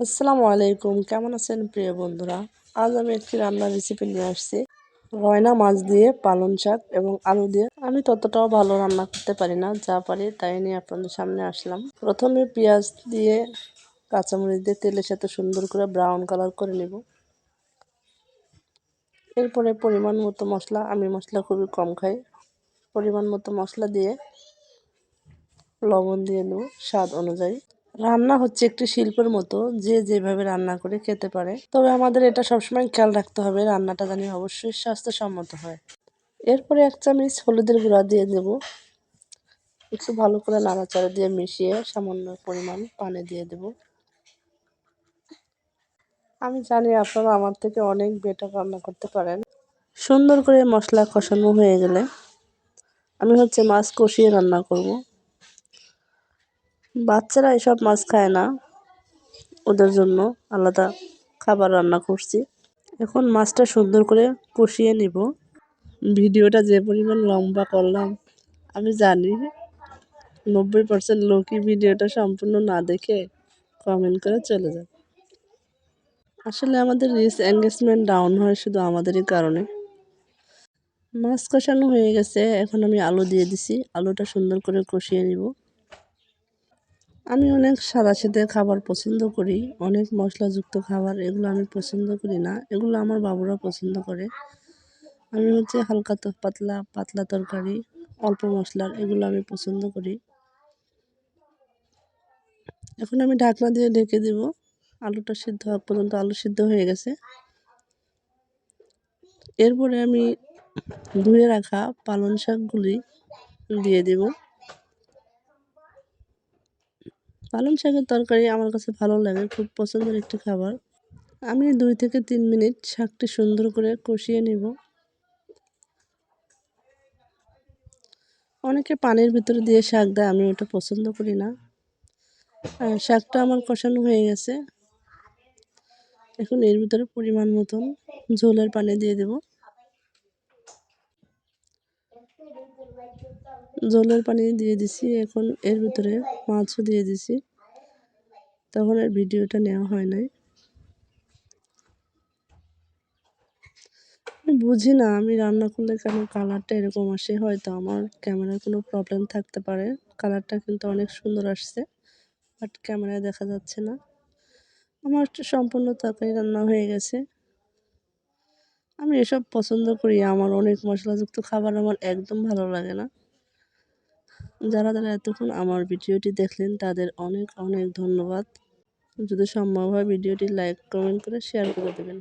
আসসালামু আলাইকুম, কেমন আছেন প্রিয় বন্ধুরা? আজ আমি একটি রান্নার রেসিপি নিয়ে আসছি। গয়না মাছ দিয়ে পালং শাক এবং আলু দিয়ে। আমি ততটাও ভালো রান্না করতে পারি না, যা পারি তাই নিয়ে আপনাদের সামনে আসলাম। প্রথমে পেঁয়াজ দিয়ে কাঁচামরিচ দিয়ে তেলের সাথে সুন্দর করে ব্রাউন কালার করে নেব। এরপরে পরিমাণ মতো মশলা, আমি মশলা খুবই কম খাই, পরিমাণ মতো মশলা দিয়ে লবণ দিয়ে নেব স্বাদ অনুযায়ী। রান্না হচ্ছে একটি শিল্পের মতো, যে যেভাবে রান্না করে খেতে পারে, তবে আমাদের এটা সবসময় খেয়াল রাখতে হবে রান্নাটা জানি অবশ্যই স্বাস্থ্যসম্মত হয়। এরপরে 1 চামচ হলুদের গুঁড়া দিয়ে দেব। একটু ভালো করে নাড়াচাড়া দিয়ে মিশিয়ে সামান্য পরিমাণ পানি দিয়ে দেব। আমি জানি আপনারা আমার থেকে অনেক বেটার রান্না করতে পারেন। সুন্দর করে মশলা কষানো হয়ে গেলে আমি মাছ কষিয়ে রান্না করব। বাচ্চারা এসব মাছ খায় না, ওদের জন্য আলাদা খাবার রান্না করছি। এখন মাছটা সুন্দর করে কষিয়ে নিব। ভিডিওটা যে পরিমাণ লম্বা করলাম, আমি জানি 90% লোকই ভিডিওটা সম্পূর্ণ না দেখে কমেন্ট করে চলে যায়। আসলে আমাদের রিচ এঙ্গেজমেন্ট ডাউন হয় শুধু আমাদেরই কারণে। মাছ কষানো হয়ে গেছে, এখন আমি আলু দিয়ে দিছি। আলুটা সুন্দর করে কষিয়ে নিব। আমি অনেক সাদাসিধে খাবার পছন্দ করি, অনেক মশলাযুক্ত খাবার এগুলো আমি পছন্দ করি না, এগুলো আমার বাবুরা পছন্দ করে। আমি হালকা পাতলা পাতলা তরকারি, অল্প মশলার, এগুলো আমি পছন্দ করি। এখন আমি ঢাকনা দিয়ে ঢেকে দেব। আলুটা সিদ্ধ হওয়া পর্যন্ত। আলু সিদ্ধ হয়ে গেছে। এরপরে আমি ধুয়ে রাখা পালং শাকগুলি দিয়ে দেব। পালং শাকের তরকারি আমার কাছে ভালো লাগে, খুব পছন্দের একটি খাবার। আমি 2 থেকে 3 মিনিট শাকটি সুন্দর করে কষিয়ে নেব। অনেকে পানির ভিতরে দিয়ে শাক দেয়, আমি ওটা পছন্দ করি না। শাকটা আমার কষানো হয়ে গেছে। এখন এর ভিতরে পরিমাণ মতন ঝোলের পানি দিয়ে দেব। ঝোলের পানি দিয়ে দিছি। এখন এর ভিতরে মাছও দিয়ে দিছি। তখন আর ভিডিওটা নেওয়া হয় নাই। আমি বুঝি না আমি রান্না করলে কেন কালারটা এরকম আসে। হয়তো আমার ক্যামেরার কোনো প্রবলেম থাকতে পারে। কালারটা কিন্তু অনেক সুন্দর আসছে, বাট ক্যামেরায় দেখা যাচ্ছে না। আমার সম্পূর্ণ তরকারি রান্না হয়ে গেছে। আমি এসব পছন্দ করি, আমার অনেক মশলাযুক্ত খাবার আমার একদম ভালো লাগে না। যারা যারা এতক্ষণ আমার ভিডিওটি দেখলেন তাদের অনেক অনেক ধন্যবাদ। যদি সম্ভব হয় ভিডিওটি লাইক কমেন্ট করে শেয়ার করে দেবেন।